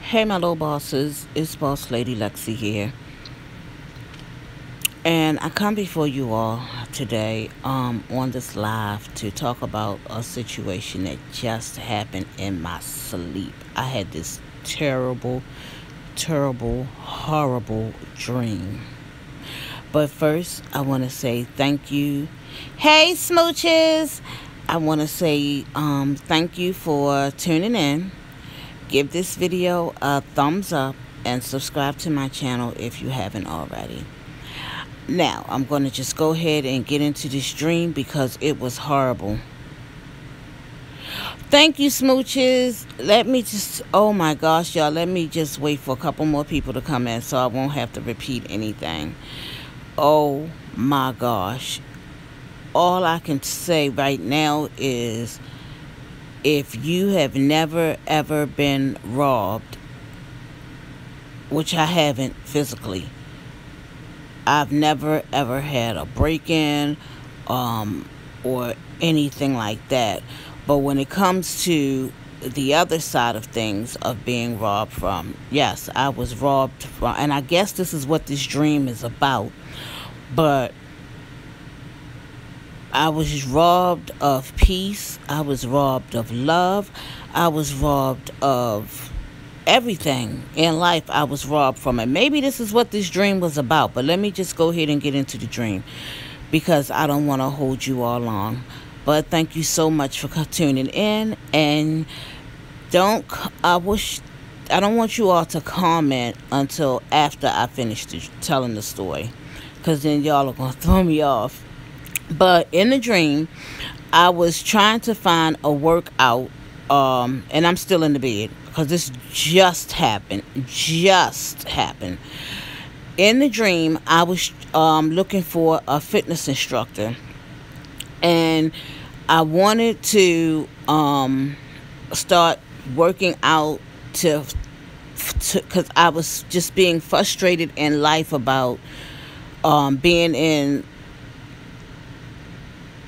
Hey, my little bosses, it's Boss Lady Lexi here, and I come before you all today on this live to talk about a situation that just happened in my sleep. I had this terrible, horrible dream. But first, I want to say thank you. Hey, smooches! I want to say thank you for tuning in. Give this video a thumbs up and subscribe to my channel if you haven't already. Now, I'm going to just go ahead and get into this dream because it was horrible. Thank you, smooches. Oh my gosh, y'all, let me just wait for a couple more people to come in so I won't have to repeat anything. Oh my gosh. All I can say right now is, if you have never ever been robbed, which I haven't physically, I've never ever had a break-in or anything like that. But when it comes to the other side of things of being robbed from, yes, I was robbed from, and I guess this is what this dream is about. But I was robbed of peace. I was robbed of love. I was robbed of everything in life. I was robbed from it. Maybe this is what this dream was about, but let me just go ahead and get into the dream because I don't want to hold you all long. But thank you so much for tuning in, and I don't want you all to comment until after I finish telling the story, because then y'all are going to throw me off. But in the dream, I was trying to find a workout, and I'm still in the bed because this just happened. In the dream, I was looking for a fitness instructor, and I wanted to start working out because I was just being frustrated in life about being in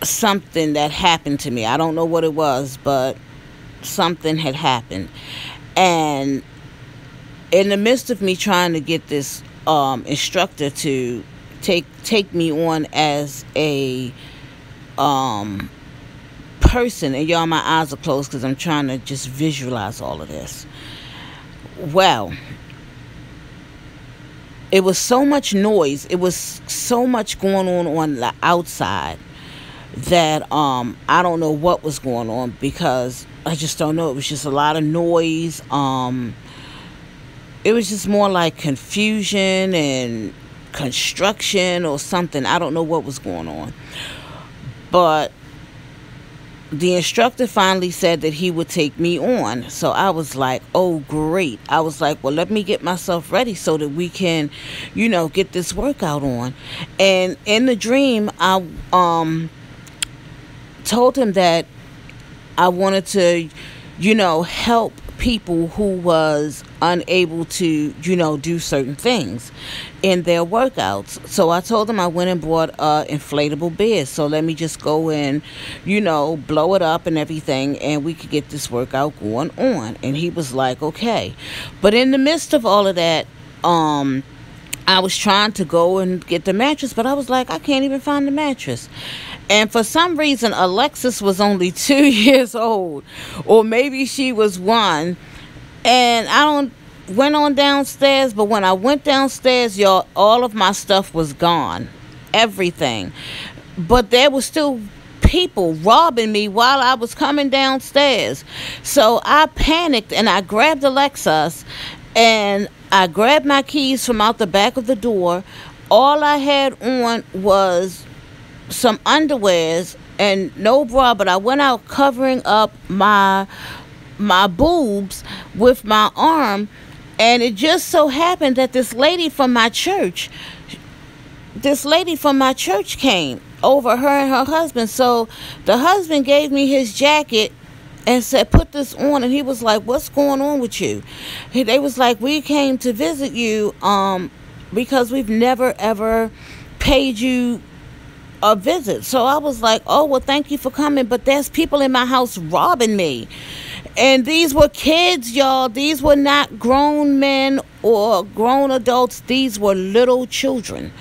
something that happened to me. I don't know what it was, but something had happened. And in the midst of me trying to get this instructor to take me on as a person, and y'all, my eyes are closed because I'm trying to just visualize all of this. Well, it was so much noise, it was so much going on the outside that I don't know what was going on, because I just don't know. It was just a lot of noise. It was just more like confusion and construction or something. I don't know what was going on. But the instructor finally said that he would take me on. So I was like, oh, great. I was like, well, let me get myself ready so that we can, get this workout on. And in the dream, I told him that I wanted to, help people who was unable to, do certain things in their workouts. So I told him I went and bought a inflatable bed. So let me just go and, blow it up and everything, and we could get this workout going on. And he was like, okay. But in the midst of all of that, I was trying to go and get the mattress, but I was like, I can't even find the mattress. And for some reason, Alexis was only 2 years old, or maybe she was 1. And went on downstairs, but when I went downstairs, y'all, all of my stuff was gone. Everything. But there was still people robbing me while I was coming downstairs. So I panicked, and I grabbed Alexis, and I grabbed my keys from out the back of the door. All I had on was some underwears and no bra, but I went out covering up my boobs with my arm. And it just so happened that this lady from my church came over, her and her husband. So the husband gave me his jacket and said, put this on. And he was like, what's going on with you? They was like, we came to visit you because we've never ever paid you a visit. So I was like, oh, well, thank you for coming, but there's people in my house robbing me. And these were kids, y'all. These were not grown men or grown adults. These were little children.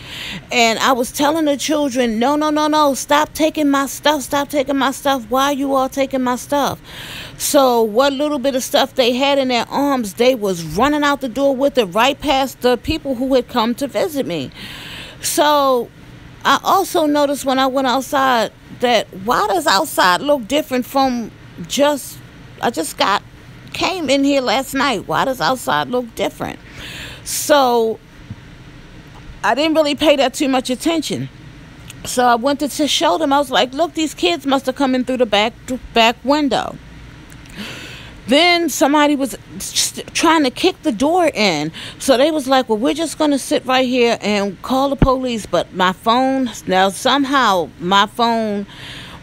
And I was telling the children, no, no, no, no, stop taking my stuff. Stop taking my stuff. Why are you all taking my stuff? So what little bit of stuff they had in their arms, they was running out the door with it right past the people who had come to visit me. So I also noticed when I went outside that why does outside look different from just I just got came in here last night. Why does outside look different? So I didn't really pay that too much attention. So I went to show them. I was like, look, these kids must have come in through the back window. Then somebody was trying to kick the door in. So they was like, well, we're just going to sit right here and call the police. But my phone, now somehow my phone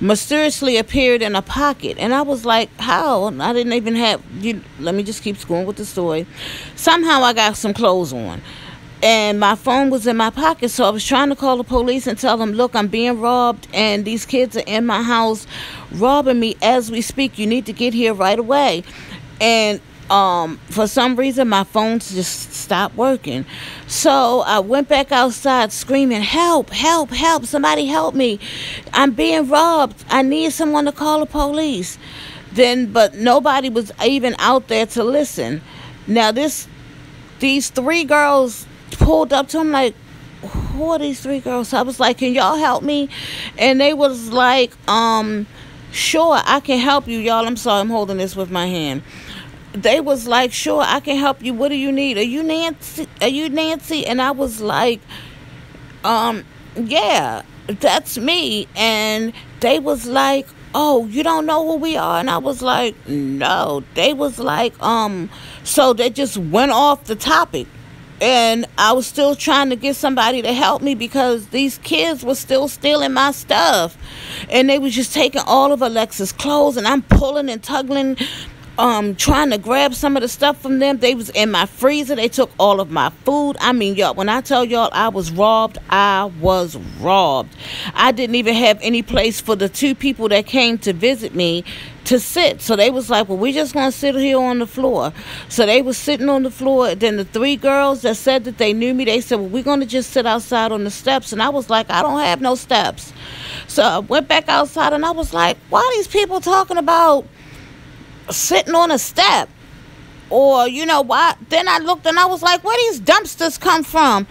mysteriously appeared in a pocket. And I was like, how? I didn't even have, let me just keep going with the story. Somehow I got some clothes on. And my phone was in my pocket, so I was trying to call the police and tell them, look, I'm being robbed, and these kids are in my house robbing me as we speak. You need to get here right away. And for some reason, my phone just stopped working. So I went back outside screaming, help, help, help, somebody help me. I'm being robbed. I need someone to call the police. But nobody was even out there to listen. Now, these three girls pulled up to him like, who are these three girls? So I was like, can y'all help me? And they was like, sure, I can help you, y'all. I'm sorry, I'm holding this with my hand. They was like, sure, I can help you. What do you need? Are you Nancy? Are you Nancy? And I was like, yeah, that's me. And they was like, oh, you don't know who we are? And I was like, no. They was like, so they just went off the topic. And I was still trying to get somebody to help me because these kids were still stealing my stuff. And they was just taking all of Alexa's clothes, and I'm pulling and tugging, trying to grab some of the stuff from them. They was in my freezer. They took all of my food. I mean, y'all, when I tell y'all I was robbed, I was robbed. I didn't even have any place for the two people that came to visit me to sit. So they was like, well, we just gonna sit here on the floor. So they was sitting on the floor. Then the three girls that said that they knew me, they said, well, we're gonna just sit outside on the steps. And I was like, I don't have no steps. So I went back outside and I was like, why are these people talking about sitting on a step? Or why? Then I looked and I was like, where these dumpsters come from?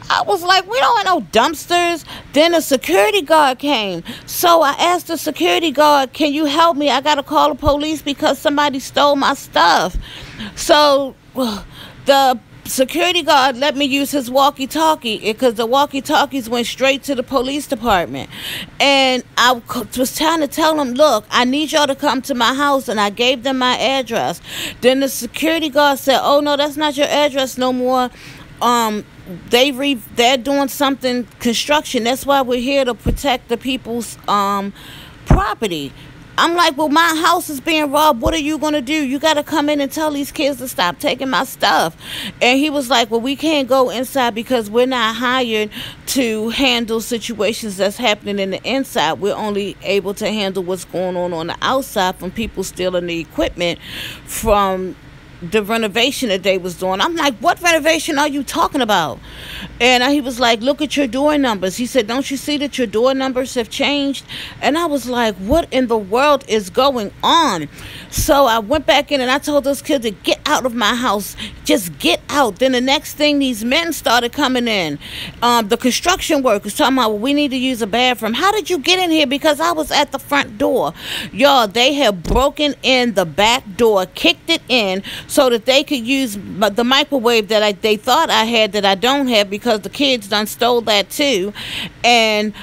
I was like, we don't have no dumpsters. Then a security guard came. So I asked the security guard, can you help me? I got to call the police because somebody stole my stuff. So the security guard let me use his walkie-talkie because the walkie-talkies went straight to the police department. And I was trying to tell them, look, I need y'all to come to my house. And I gave them my address. Then the security guard said, oh, no, that's not your address no more. They're doing something construction. That's why we're here to protect the people's property. I'm like, well, my house is being robbed. What are you going to do? You got to come in and tell these kids to stop taking my stuff. And he was like, well, we can't go inside because we're not hired to handle situations that's happening in the inside. We're only able to handle what's going on the outside from people stealing the equipment from the renovation that they was doing. I'm like, what renovation are you talking about? And he was like, look at your door numbers. He said, don't you see that your door numbers have changed? And I was like, what in the world is going on? So I went back in and I told those kids to get out of my house. Just get out. Then the next thing, these men started coming in. The construction workers talking about, well, we need to use a bathroom. How did you get in here? Because I was at the front door. Y'all, they have broken in the back door, kicked it in so that they could use the microwave that they thought I had that I don't have because the kids done stole that too. And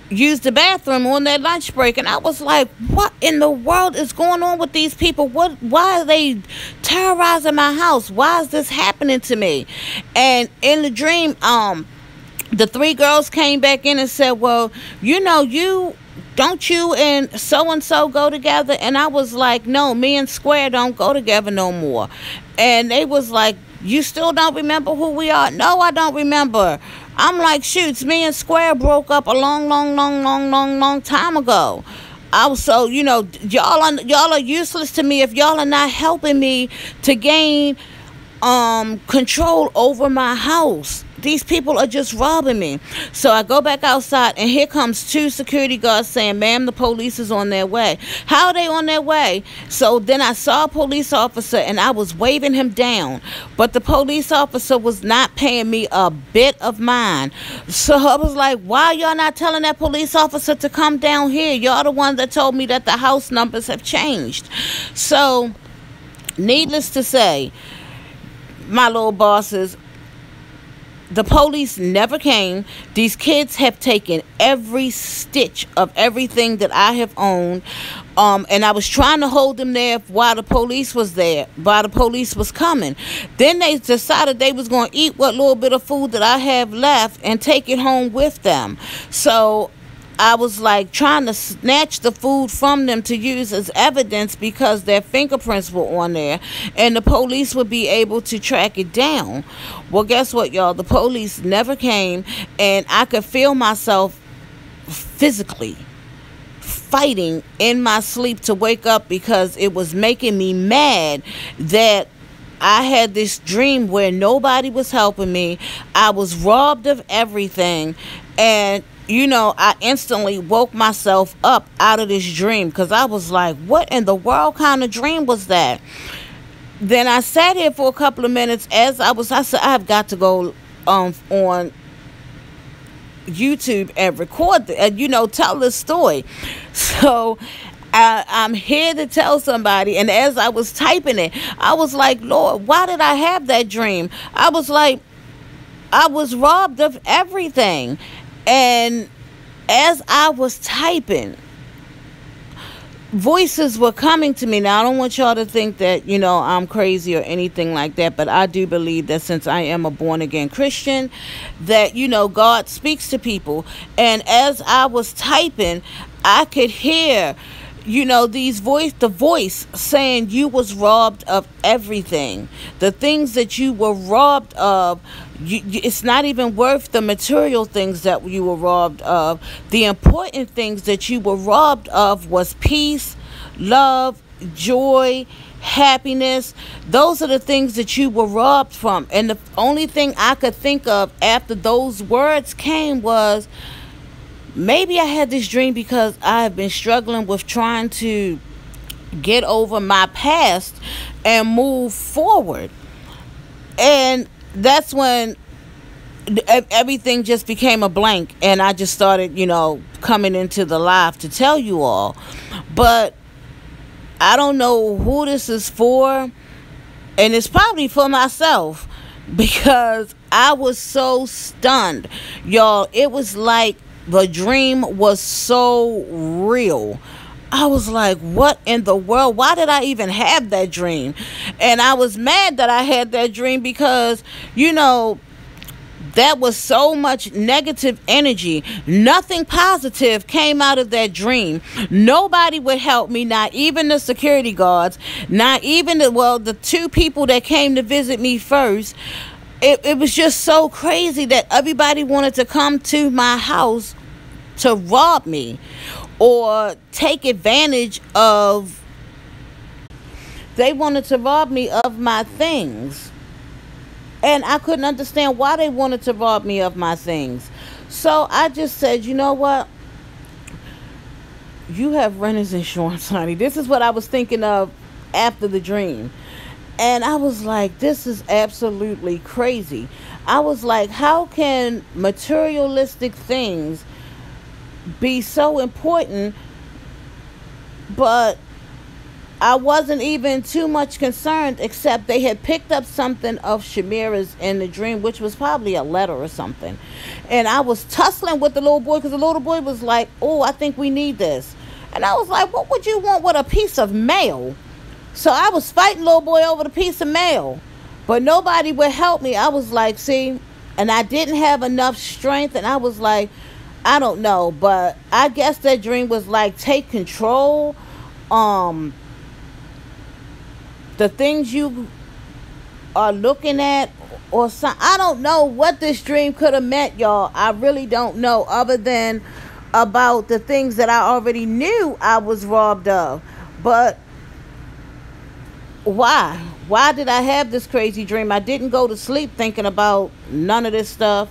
used the bathroom on their lunch break. And I was like, what in the world is going on with these people? Why are they terrorizing my house? Why is this happening to me? And in the dream, the three girls came back in and said, well, don't you and so go together? And I was like, no, me and Square don't go together no more. And they was like, you still don't remember who we are? No, I don't remember. I'm like, shoots, me and Square broke up a long time ago. I was so, y'all are useless to me if y'all are not helping me to gain control over my house. These people are just robbing me. So I go back outside, and here comes two security guards saying, ma'am, the police is on their way. How are they on their way? So then I saw a police officer, and I was waving him down, but the police officer was not paying me a bit of mind. So I was like, why y'all not telling that police officer to come down here? Y'all the ones that told me that the house numbers have changed. So needless to say, my little bosses, the police never came. These kids have taken every stitch of everything that I have owned. And I was trying to hold them there while the police was there, while the police was coming. Then they decided they was going to eat what little bit of food that I have left and take it home with them. So I was like trying to snatch the food from them to use as evidence because their fingerprints were on there and the police would be able to track it down. Well, guess what, y'all? The police never came, and I could feel myself physically fighting in my sleep to wake up because it was making me mad that I had this dream where nobody was helping me. I was robbed of everything, and I instantly woke myself up out of this dream because I was like, what in the world kind of dream was that? Then I sat here for a couple of minutes I said, I've got to go on YouTube and record tell this story. So I'm here to tell somebody. And as I was typing it, I was like, Lord, why did I have that dream? I was like, I was robbed of everything. And as I was typing, voices were coming to me. Now, I don't want y'all to think that, I'm crazy or anything like that, but I do believe that since I am a born-again Christian, that, God speaks to people. And as I was typing, I could hear, the voice saying you was robbed of everything. The things that you were robbed of, it's not even worth the material things that you were robbed of. The important things that you were robbed of was peace, love, joy, happiness. Those are the things that you were robbed from. And the only thing I could think of after those words came was, maybe I had this dream because I have been struggling with trying to get over my past and move forward. And that's when everything just became a blank, and I just started, coming into the live to tell you all. But I don't know who this is for, and it's probably for myself because I was so stunned, y'all. It was like the dream was so real. I was like, what in the world? Why did I even have that dream? And I was mad that I had that dream because, that was so much negative energy. Nothing positive came out of that dream. Nobody would help me, not even the security guards, not even the two people that came to visit me first. It was just so crazy that everybody wanted to come to my house to rob me or take advantage of. They wanted to rob me of my things. And I couldn't understand why they wanted to rob me of my things. So I just said, you know what? You have renter's insurance, honey. This is what I was thinking of after the dream. And I was like, this is absolutely crazy. I was like, how can materialistic things be so important? But I wasn't even too much concerned, except they had picked up something of Shamira's in the dream, which was probably a letter or something. And I was tussling with the little boy because the little boy was like, oh, I think we need this. And I was like, what would you want with a piece of mail? So I was fighting little boy over the piece of mail, but nobody would help me. I was like, see, and I didn't have enough strength. And I was like, I don't know, but I guess that dream was like, take control. The things you are looking at or something. I don't know what this dream could have meant, y'all. I really don't know, other than about the things that I already knew I was robbed of. But why? Why did I have this crazy dream? I didn't go to sleep thinking about none of this stuff.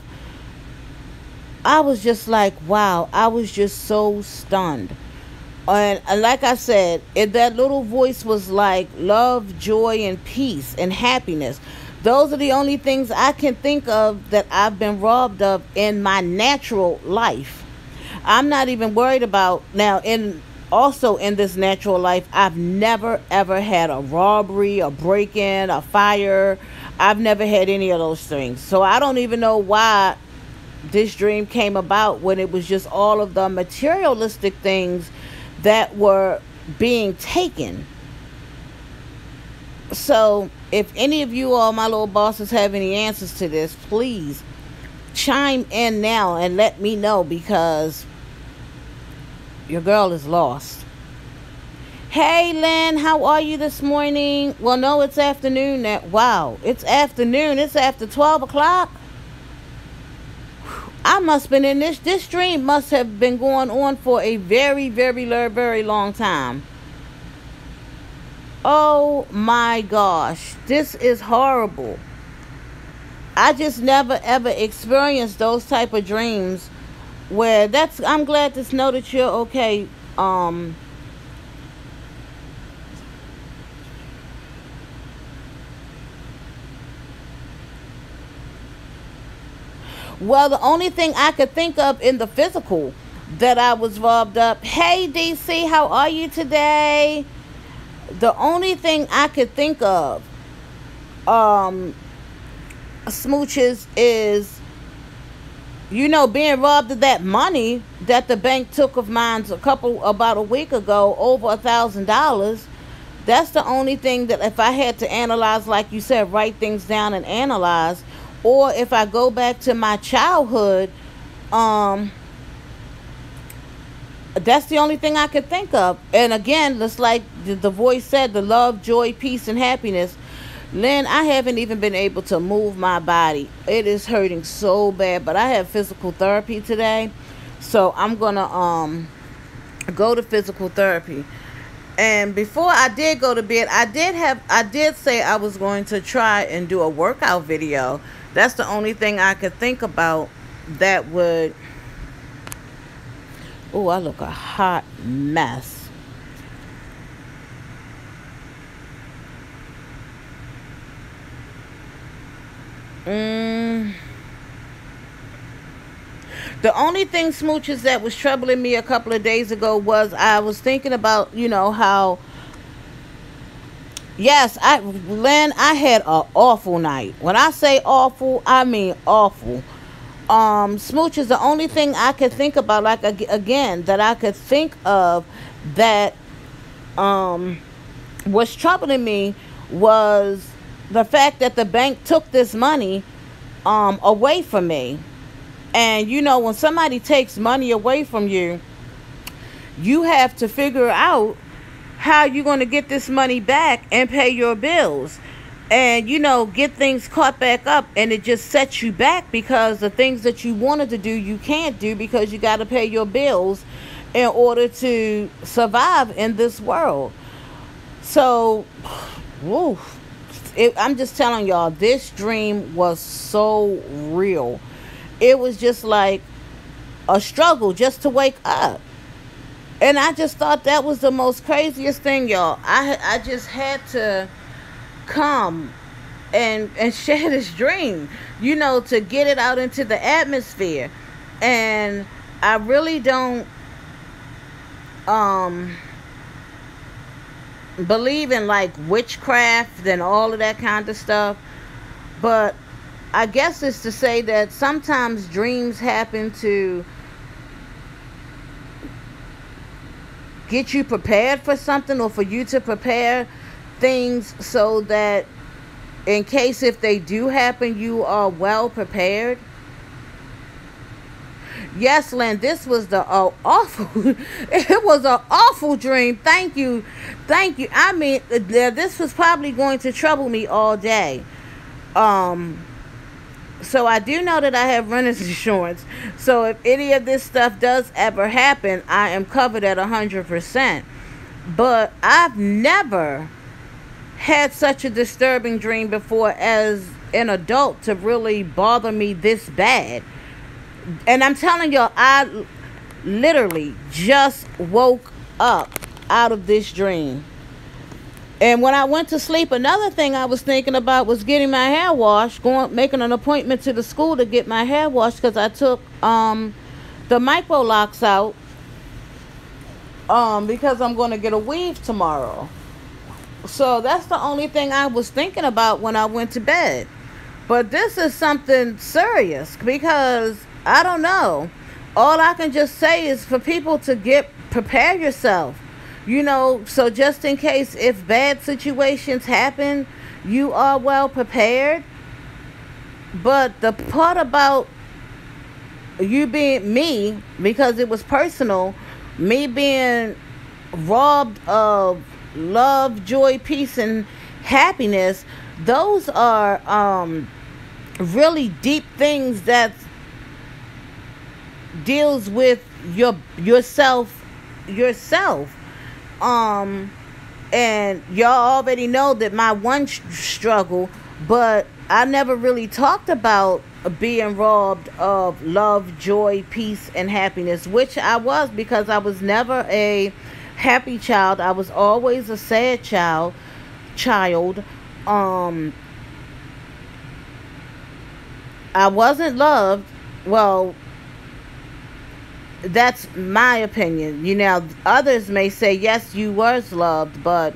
I was just like, wow, I was just so stunned. And like I said, that little voice was like love, joy, and peace and happiness. Those are the only things I can think of that I've been robbed of in my natural life. I'm not even worried about now in this natural life. I've never ever had a robbery, a break-in, a fire. I've never had any of those things. So I don't even know why this dream came about when it was just all of the materialistic things that were being taken. So if any of you all, my little bosses, have any answers to this, please chime in now and let me know, because your girl is lost. Hey Lynn, how are you this morning? Well, no, it's afternoon now. Wow, it's afternoon. It's after 12 o'clock. I must have been in this dream must have been going on for a very, very, very long time. Oh my gosh, this is horrible. I just never ever experienced those type of dreams where I'm glad to know that you're okay. Well, the only thing I could think of in the physical that I was robbed up. Hey, DC, how are you today? The only thing I could think of, smooches, is, being robbed of that money that the bank took of mine about a week ago, over $1,000. That's the only thing that if I had to analyze, like you said, write things down and analyze, or if I go back to my childhood, that's the only thing I could think of. And again, just like the voice said, the love, joy, peace, and happiness. Lynn, I haven't even been able to move my body. It is hurting so bad, but I have physical therapy today, so I'm gonna go to physical therapy. And before I did go to bed, I did say I was going to try and do a workout video. That's the only thing I could think about that would... Oh, I look a hot mess. The only thing, smooches, that was troubling me a couple of days ago was I was thinking about, how... Yes, Lynn, I had an awful night. When I say awful, I mean awful. Smooch is the only thing I could think about, like, again, that I could think of that was troubling me was the fact that the bank took this money away from me. And when somebody takes money away from you, you have to figure out how you're going to get this money back and pay your bills, and get things caught back up. And it just sets you back, because the things that you wanted to do, you can't do, because you got to pay your bills in order to survive in this world. So I'm just telling y'all, this dream was so real. It was just like a struggle just to wake up. And I just thought that was the most craziest thing, y'all. I just had to come and share this dream, to get it out into the atmosphere. And I really don't believe in like witchcraft and all of that kind of stuff, but I guess it's to say that sometimes dreams happen to get you prepared for something, or for you to prepare things so that in case if they do happen, you are well prepared. Yes, Lynn, this was the awful... It was an awful dream. Thank you. I mean, this was probably going to trouble me all day. So I do know that I have renter's insurance. So if any of this stuff does ever happen, I am covered at 100%. But I've never had such a disturbing dream before as an adult to really bother me this bad. And I'm telling y'all, I literally just woke up out of this dream. And when I went to sleep, another thing I was thinking about was getting my hair washed, making an appointment to the school to get my hair washed, because I took the micro locks out, because I'm going to get a weave tomorrow. So that's the only thing I was thinking about when I went to bed. But this is something serious, because I don't know. All I can just say is for people to prepare yourself. So just in case if bad situations happen, you are well prepared. But the part about you being me, because it was personal, me being robbed of love, joy, peace, and happiness, those are really deep things that deals with yourself. And y'all already know that my one struggle, but I never really talked about being robbed of love, joy, peace, and happiness, which I was, because I was never a happy child. I was always a sad child. I wasn't loved. Well, that's my opinion. Others may say, yes, you was loved, but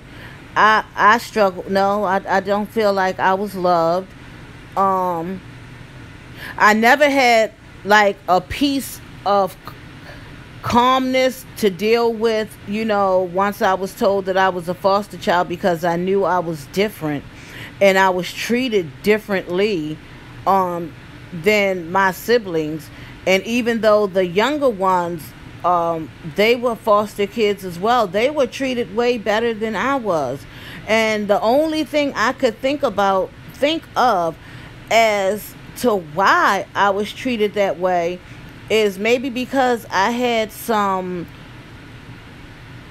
I struggle. No, I don't feel like I was loved. I never had like a piece of calmness to deal with, once I was told that I was a foster child, because I knew I was different and I was treated differently than my siblings. And even though the younger ones, they were foster kids as well, they were treated way better than I was. And the only thing I could think of as to why I was treated that way is maybe because I had some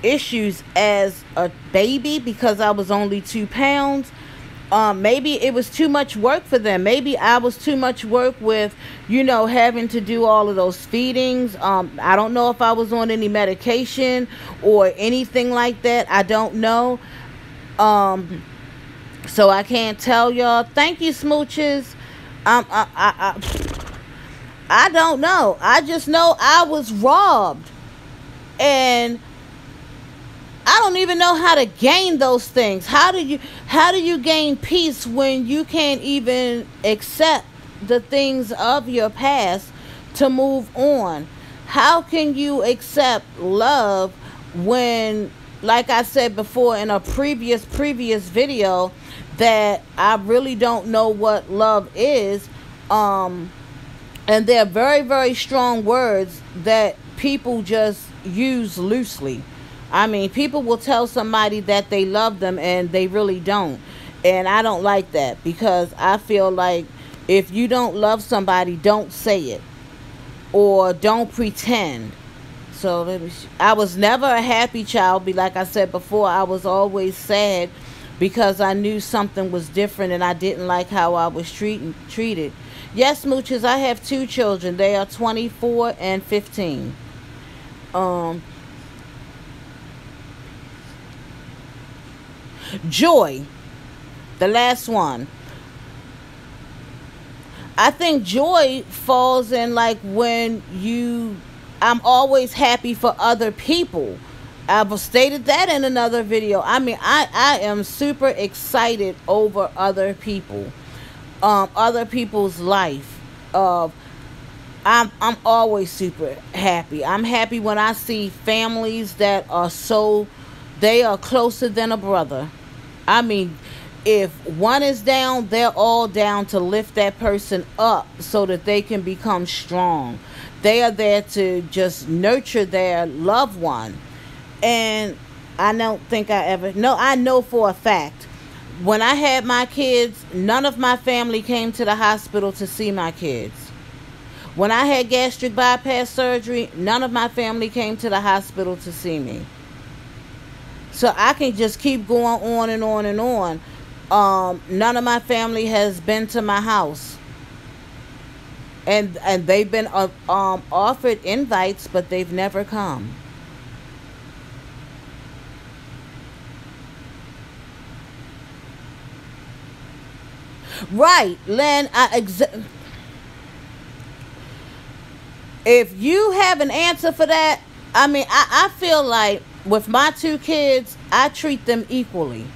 issues as a baby, because I was only 2 pounds. Maybe it was too much work for them. Maybe I was too much work with, having to do all of those feedings. I don't know if I was on any medication or anything like that. I don't know. So I can't tell y'all. Thank you, smooches. I don't know. I just know I was robbed. And I don't even know how to gain those things. How do you gain peace when you can't even accept the things of your past to move on? How can you accept love when, like I said before in a previous video, that I really don't know what love is? And they're very, very strong words that people just use loosely. I mean, people will tell somebody that they love them and they really don't. And I don't like that, because I feel like if you don't love somebody, don't say it. Or don't pretend. So I was never a happy child. Like I said before, I was always sad because I knew something was different and I didn't like how I was treated. Yes, smooches, I have 2 children. They are 24 and 15. Joy, the last one. I think joy falls in like when I'm always happy for other people. I've stated that in another video. I mean, I am super excited over other people, other people's life. I'm always super happy. I'm happy when I see families that are they are closer than a brother. I mean, if one is down, they're all down to lift that person up so that they can become strong. They are there to just nurture their loved one. And I don't think I know for a fact When I had my kids, none of my family came to the hospital to see my kids. When I had gastric bypass surgery, none of my family came to the hospital to see me. So I can just keep going on and on and on. None of my family has been to my house, and they've been offered invites, but they've never come. Right, Len. If you have an answer for that, I mean, I feel like with my two kids, I treat them equally.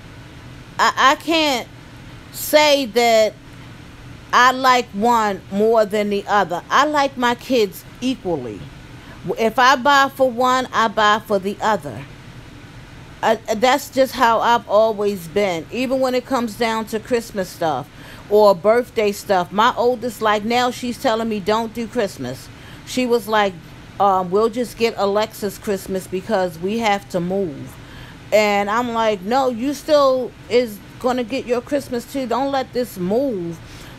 I can't say that I like one more than the other. I like my kids equally. If I buy for one, I buy for the other. That's just how I've always been. Even when it comes down to Christmas stuff or birthday stuff, my oldest, like now, she's telling me don't do Christmas. She was like, we'll just get Alexa's Christmas because we have to move. And I'm like, no, you still is going to get your Christmas too. Don't let this move,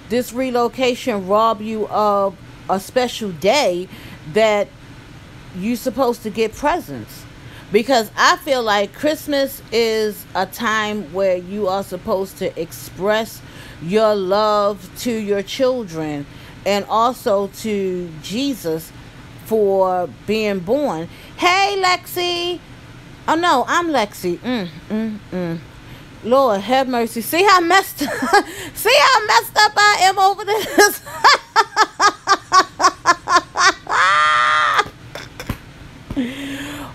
this relocation rob you of a special day that you supposed to get presents. Because I feel like Christmas is a time where you are supposed to express your love to your children and also to Jesus for being born. Hey, Lexi. Oh, no, I'm Lexi. Lord, have mercy. See how messed up, see how messed up I am over this?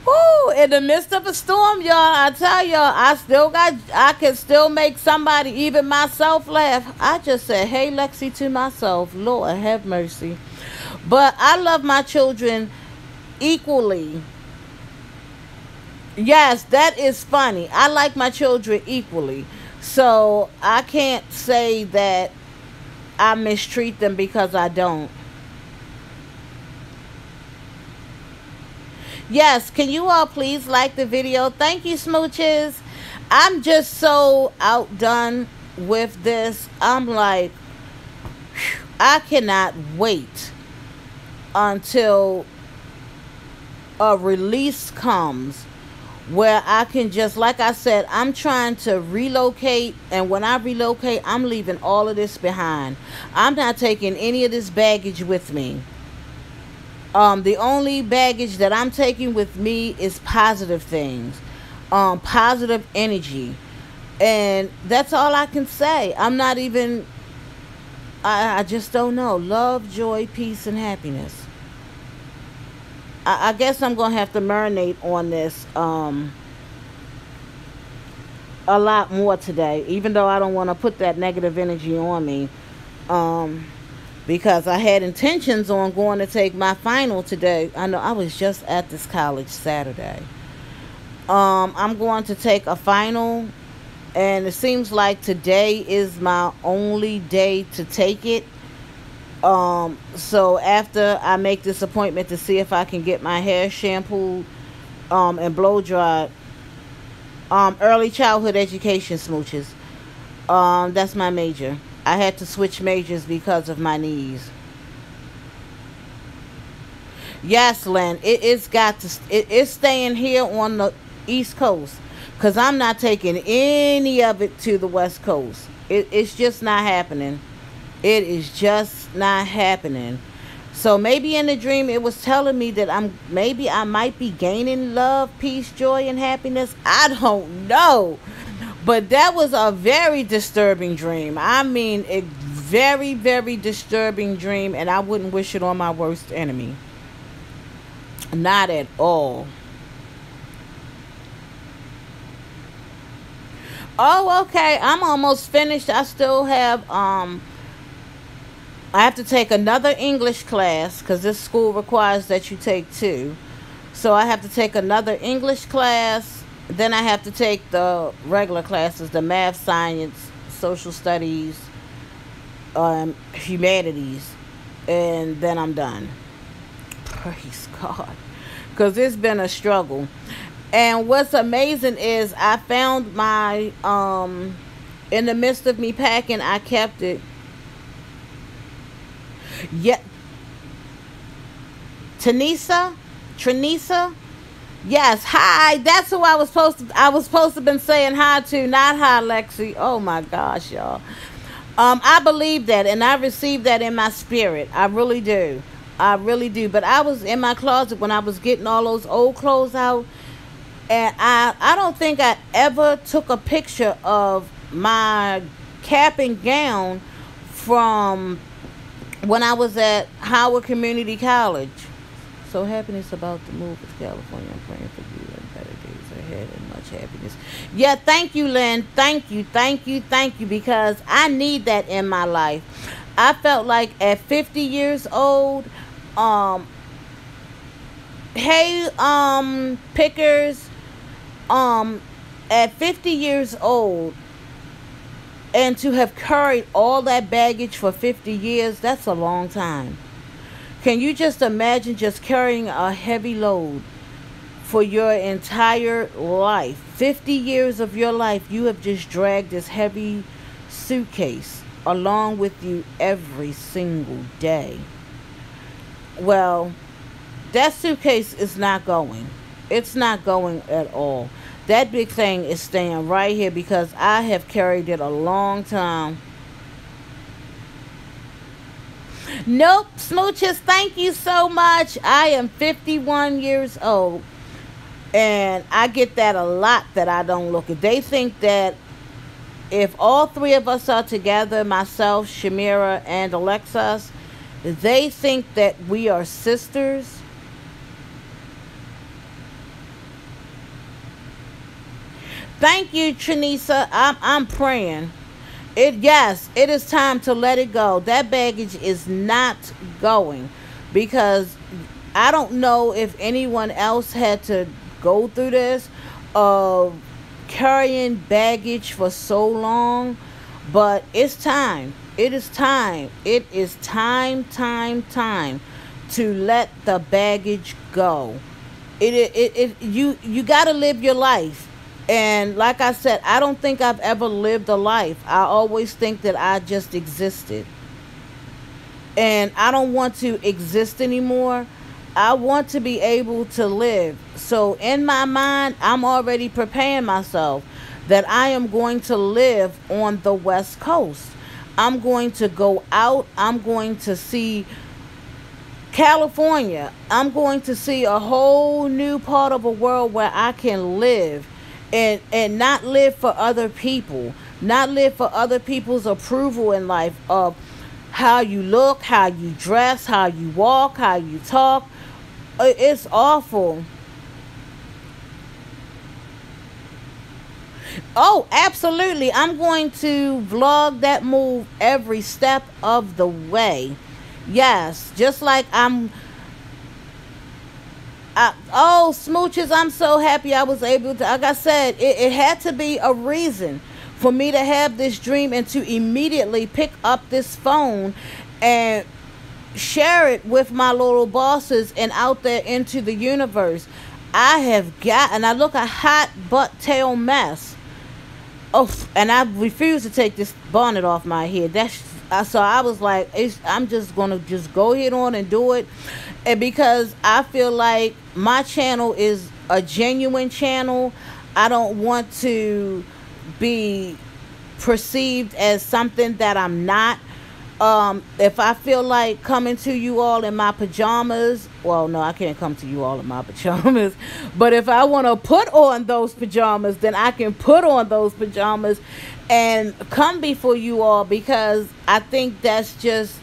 Ooh, in the midst of a storm, y'all, I tell y'all, I can still make somebody, even myself, laugh. I just said, hey, Lexi, to myself. Lord, have mercy. But I love my children equally. Yes, that is funny. I like my children equally. So I can't say that I mistreat them because I don't. Yes, can you all please like the video? Thank you, smooches. I'm just so outdone with this. I'm like, I cannot wait until a release comes where I can just, like I said, I'm trying to relocate, and when I relocate, I'm leaving all of this behind. I'm not taking any of this baggage with me. The only baggage that I'm taking with me is positive things, positive energy, and that's all I can say. I'm not even, I just don't know. Love, joy, peace, and happiness. I guess I'm going to have to marinate on this a lot more today, even though I don't want to put that negative energy on me, because I had intentions on going to take my final today. I know I was just at this college Saturday. I'm going to take a final, and it seems like today is my only day to take it. So after I make this appointment to see if I can get my hair shampooed and blow dried, early childhood education, smooches, that's my major. I had to switch majors because of my knees. Yes, Len, it's staying here on the East Coast, because I'm not taking any of it to the West Coast. It's just not happening. It is just not happening. So maybe in the dream it was telling me that maybe I might be gaining love, peace, joy, and happiness. I don't know. But that was a very disturbing dream. I mean, a very, very disturbing dream, and I wouldn't wish it on my worst enemy. Not at all. Oh, okay. I'm almost finished. I still have I have to take another English class because this school requires that you take two. So I have to take another English class. Then I have to take the regular classes, the math, science, social studies, humanities. And then I'm done. Praise God. Because it's been a struggle. And what's amazing is I found my In the midst of me packing, I kept it. Yeah, Tanisa, Tranisa. Yes, hi. That's who I was supposed to been saying hi to, not hi, Lexi. Oh my gosh, y'all. I believe that, and I received that in my spirit. I really do. I really do. But I was in my closet when I was getting all those old clothes out, and I don't think I ever took a picture of my cap and gown from when I was at Howard Community College. So happiness about the move to California. I'm praying for you and better days ahead and much happiness. Yeah, thank you, Lynn. Thank you, thank you, thank you, because I need that in my life. I felt like at 50 years old, um, hey, pickers, um, at 50 years old, and to have carried all that baggage for 50 years, that's a long time. Can you just imagine just carrying a heavy load for your entire life? 50 years of your life, you have just dragged this heavy suitcase along with you every single day. Well, that suitcase is not going. It's not going at all. That big thing is staying right here because I have carried it a long time. Nope, smooches, thank you so much. I am 51 years old. And I get that a lot that I don't look at. They think that if all three of us are together, myself, Shamira, and Alexis, they think that we are sisters. Thank you, Tranisa. I'm praying. Yes, it is time to let it go. That baggage is not going because I don't know if anyone else had to go through this of carrying baggage for so long, but it's time. It is time. It is time to let the baggage go. You got to live your life. And like I said, I don't think I've ever lived a life. I always think that I just existed. And I don't want to exist anymore. I want to be able to live. So in my mind, I'm already preparing myself that I am going to live on the West Coast. I'm going to go out. I'm going to see California. I'm going to see a whole new part of a world where I can live and not live for other people, not live for other people's approval in life of how you look, how you dress, how you walk, how you talk. It's awful. Oh, absolutely. I'm going to vlog that move every step of the way. Yes, just like oh, smooches, I'm so happy I was able to, like I said, it had to be a reason for me to have this dream and to immediately pick up this phone and share it with my little bosses and out there into the universe. I have got, and I look a hot butt tail mess. Oh, and I refuse to take this bonnet off my head. So I was like, I'm just gonna just go ahead on and do it, and because I feel like my channel is a genuine channel, I don't want to be perceived as something that I'm not. If I feel like coming to you all in my pajamas, well, no, I can't come to you all in my pajamas, but if I want to put on those pajamas, then I can put on those pajamas and come before you all, because I think that's just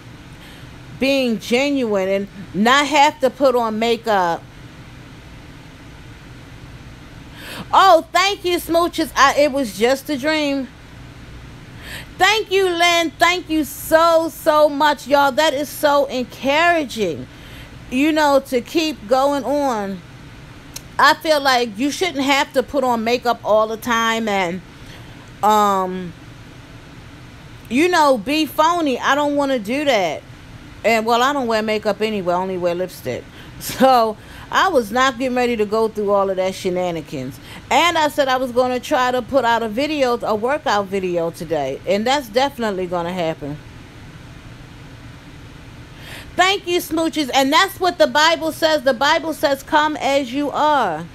being genuine and not have to put on makeup. Oh, thank you, smooches. It was just a dream. Thank you, Lynn. Thank you so much, y'all. That is so encouraging, to keep going on. I feel like you shouldn't have to put on makeup all the time and, be phony. I don't want to do that. And, well, I don't wear makeup anyway. I only wear lipstick. So, I was not getting ready to go through all of that shenanigans. And I said I was going to try to put out a workout video today. And that's definitely going to happen. Thank you, smooches. And that's what the Bible says. The Bible says, come as you are.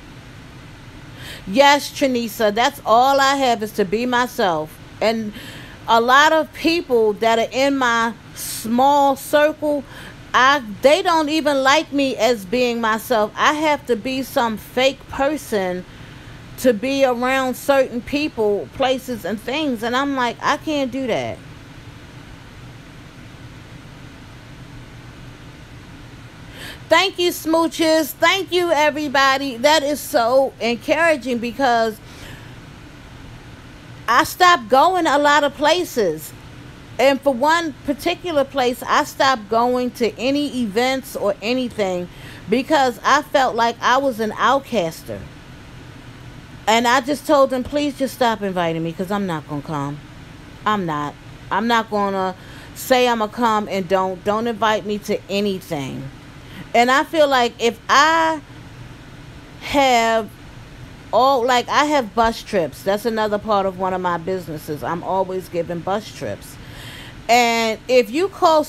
Yes, Trinisa, that's all I have is to be myself. And a lot of people that are in my small circle, they don't even like me as being myself. I have to be some fake person to be around certain people, places, and things. And I'm like, I can't do that. Thank you, smooches. Thank you, everybody. That is so encouraging because I stopped going a lot of places. And for one particular place, I stopped going to any events or anything because I felt like I was an outcaster. And I just told them, please just stop inviting me because I'm not going to come. I'm not. I'm not going to say I'm going to come and don't invite me to anything. And I feel like if I have I have bus trips. That's another part of one of my businesses. I'm always giving bus trips. And if you call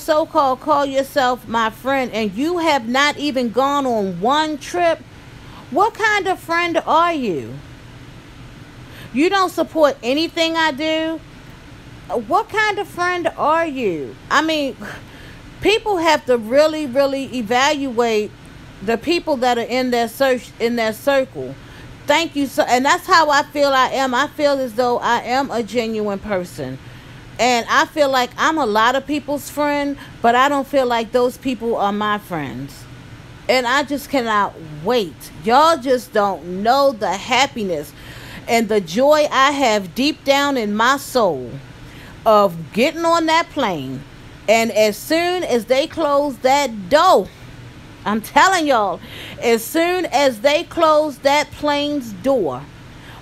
yourself my friend and you have not even gone on one trip, what kind of friend are you? You don't support anything I do. What kind of friend are you? I mean, people have to really, really evaluate the people that are in their circle. Thank you. And that's how I feel I am. I feel as though I am a genuine person. And I feel like I'm a lot of people's friend, but I don't feel like those people are my friends. And I just cannot wait. Y'all just don't know the happiness and the joy I have deep down in my soul of getting on that plane. And as soon as they close that door, I'm telling y'all, as soon as they close that plane's door,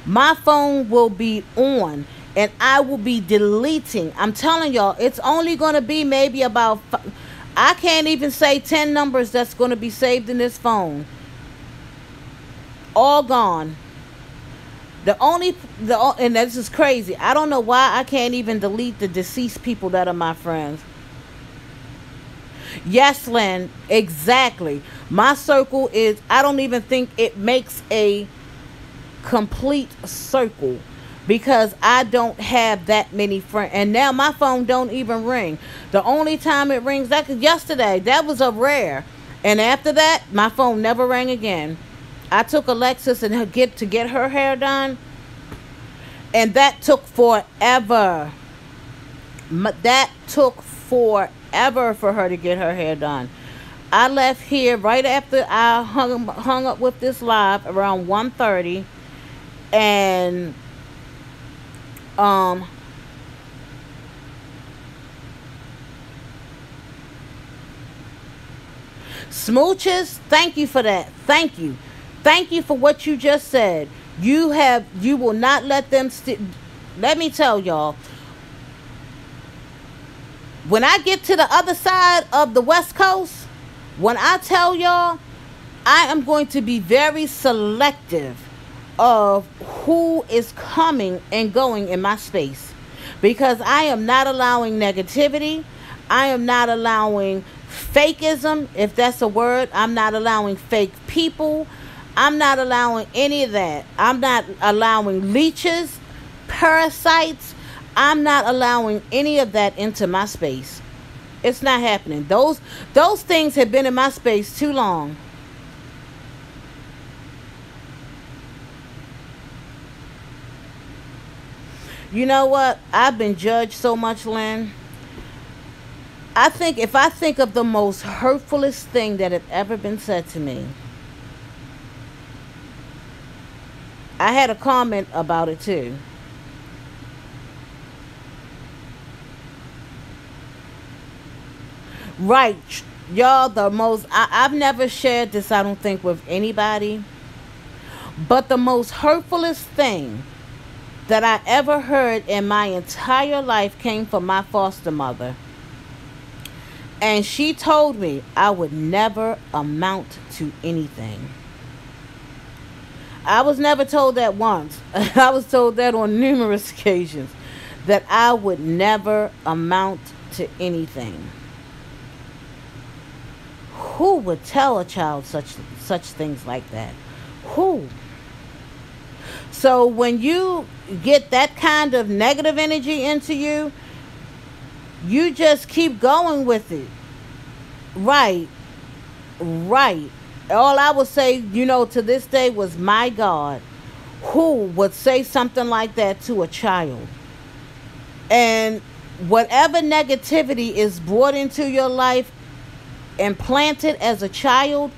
my phone will be on and I will be deleting. I'm telling y'all, it's only going to be maybe about, I can't even say 10 numbers that's going to be saved in this phone. All gone. And this is crazy. I don't know why I can't even delete the deceased people that are my friends. Yes, Lynn, exactly. My circle is, I don't even think it makes a complete circle because I don't have that many friends. And now my phone don't even ring. The only time it rings, yesterday, that was a rare. And after that, my phone never rang again. I took Alexis and get her hair done, and that took forever. That took forever for her to get her hair done. I left here right after I hung up with this live around 1:30, and smooches, thank you for that. Thank you for what you just said. You will not let them let me tell y'all, when I get to the other side of the West Coast, when I tell y'all, I am going to be very selective of who is coming and going in my space, because I am not allowing negativity. I am not allowing fakeism, if that's a word. I'm not allowing fake people. I'm not allowing any of that. I'm not allowing leeches, parasites. I'm not allowing any of that into my space. It's not happening. Those things have been in my space too long. You know what? I've been judged so much, Lynn. If I think of the most hurtfulest thing that had ever been said to me, I had a comment about it too. Right, y'all, I've never shared this, I don't think, with anybody, but the most hurtfulest thing that I ever heard in my entire life came from my foster mother. And she told me I would never amount to anything. I was never told that once. I was told that on numerous occasions, that I would never amount to anything. Who would tell a child such things like that? Who? So when you get that kind of negative energy into you, you just keep going with it. Right. Right. All I would say, to this day was, my God, who would say something like that to a child? And whatever negativity is brought into your life and planted as a child,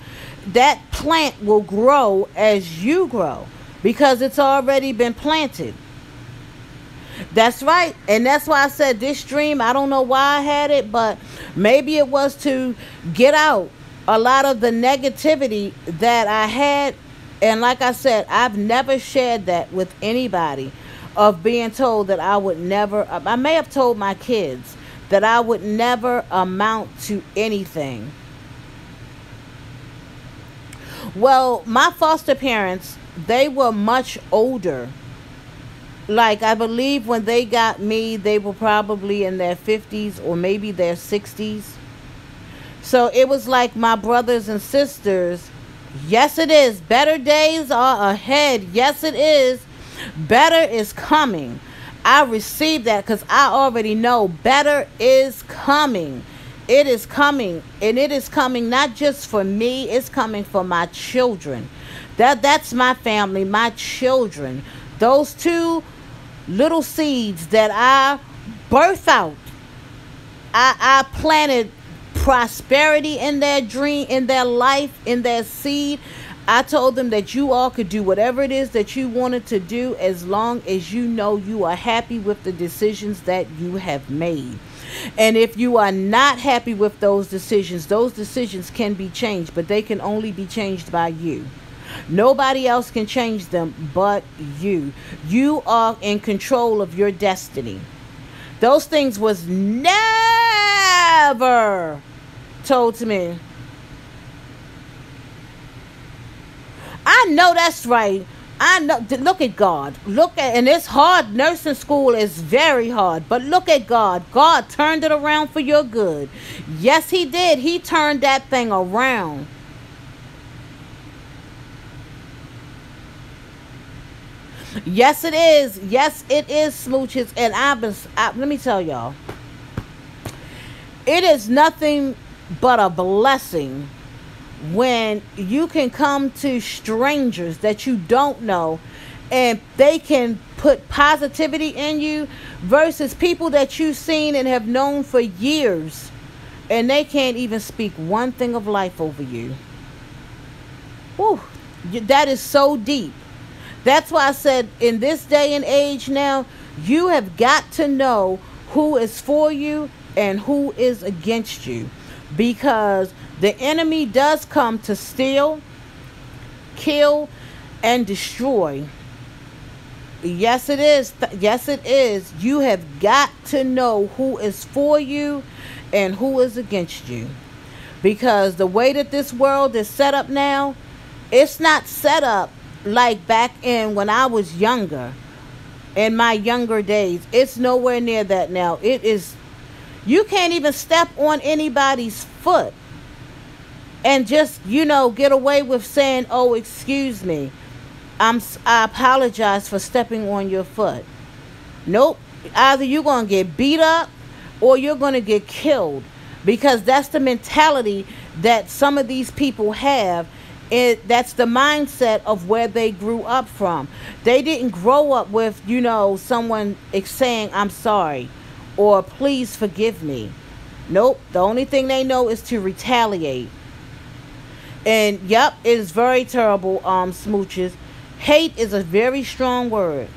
that plant will grow as you grow, because it's already been planted. That's right. And that's why I said this dream, I don't know why I had it, but maybe it was to get out a lot of the negativity that I had. And like I said, I've never shared that with anybody, of being told that I would never, I may have told my kids that I would never amount to anything. Well, my foster parents, they were much older. Like, I believe when they got me, they were probably in their 50s or maybe their 60s. So it was like my brothers and sisters. Yes, it is. Better days are ahead. Yes, it is. Better is coming. I received that because I already know better is coming. It is coming. And it is coming not just for me. It's coming for my children. That's my family, my children. Those two little seeds that I birthed out. I planted prosperity in their dream, in their life, in their seed. I told them that you all could do whatever it is that you wanted to do, as long as you know you are happy with the decisions that you have made. And if you are not happy with those decisions can be changed, but they can only be changed by you. Nobody else can change them but you. You are in control of your destiny. Those things was never told to me. I know that's right. I know. Look at God. And it's hard. Nursing school is very hard. But look at God. God turned it around for your good. Yes, He did. He turned that thing around. Yes, it is. Yes, it is, smooches. And let me tell y'all, it is nothing but a blessing when you can come to strangers that you don't know, and they can put positivity in you, versus people that you've seen and have known for years, and they can't even speak one thing of life over you. Whew, that is so deep. That's why I said, in this day and age now, you have got to know who is for you and who is against you. Because the enemy does come to steal, kill, and destroy. Yes, it is. Yes, it is. You have got to know who is for you and who is against you. Because the way that this world is set up now, it's not set up like back in when I was younger, in my younger days. It's nowhere near that now. It is, you can't even step on anybody's foot and just, get away with saying, oh, excuse me, I apologize for stepping on your foot. Nope. Either you're going to get beat up or you're going to get killed, because that's the mentality that some of these people have. That's the mindset of where they grew up from. They didn't grow up with, someone saying, I'm sorry, or please forgive me. Nope. The only thing they know is to retaliate. And yep, it is very terrible, smooches. Hate is a very strong word.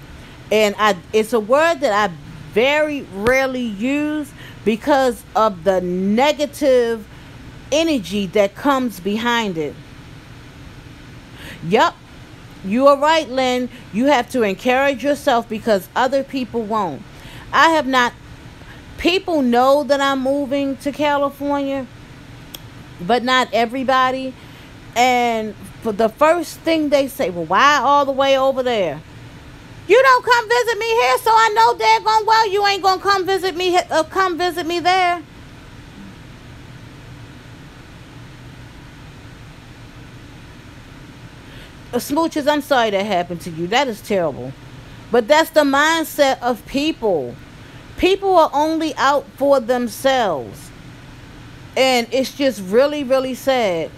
And it's a word that I very rarely use because of the negative energy that comes behind it. Yep, you are right, Lynn. You have to encourage yourself because other people won't. I have not People know that I'm moving to California, but not everybody. And for the first thing they say, well, why all the way over there? You don't come visit me here, so I know daggone well you ain't gonna come visit me there. Smooches, I'm sorry that happened to you. That is terrible. But that's the mindset of people. People are only out for themselves. And it's just really, really sad.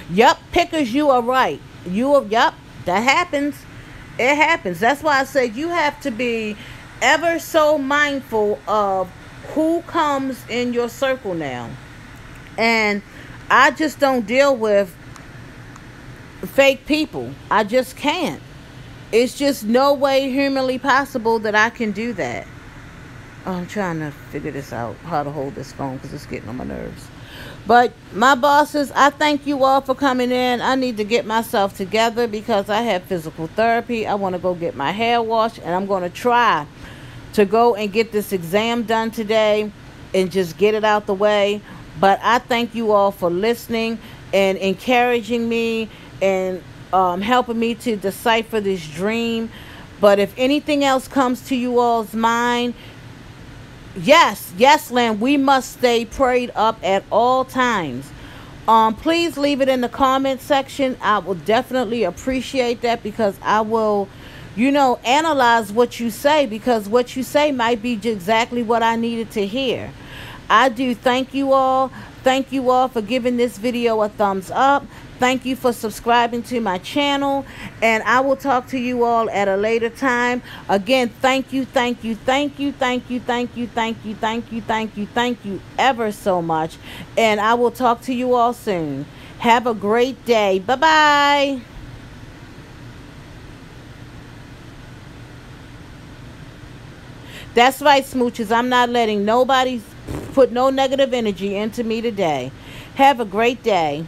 Yup, pickers, you are right. Yup, that happens. It happens. That's why I said you have to be ever so mindful of who comes in your circle now. And I just don't deal with fake people. I just can't. It's just no way humanly possible that I can do that. I'm trying to figure this out, how to hold this phone, because it's getting on my nerves. But my bosses, I thank you all for coming in. I need to get myself together because I have physical therapy. I want to go get my hair washed, and I'm going to try to go and get this exam done today and just get it out the way. But I thank you all for listening and encouraging me and helping me to decipher this dream. But if anything else comes to you all's mind, yes, Lamb, we must stay prayed up at all times. Please leave it in the comment section. I will definitely appreciate that, because I will, analyze what you say, because what you say might be exactly what I needed to hear. I do thank you all. Thank you all for giving this video a thumbs up. Thank you for subscribing to my channel. And I will talk to you all at a later time. Again, thank you ever so much. And I will talk to you all soon. Have a great day. Bye-bye. That's right, smooches. I'm not letting nobody put no negative energy into me today. Have a great day.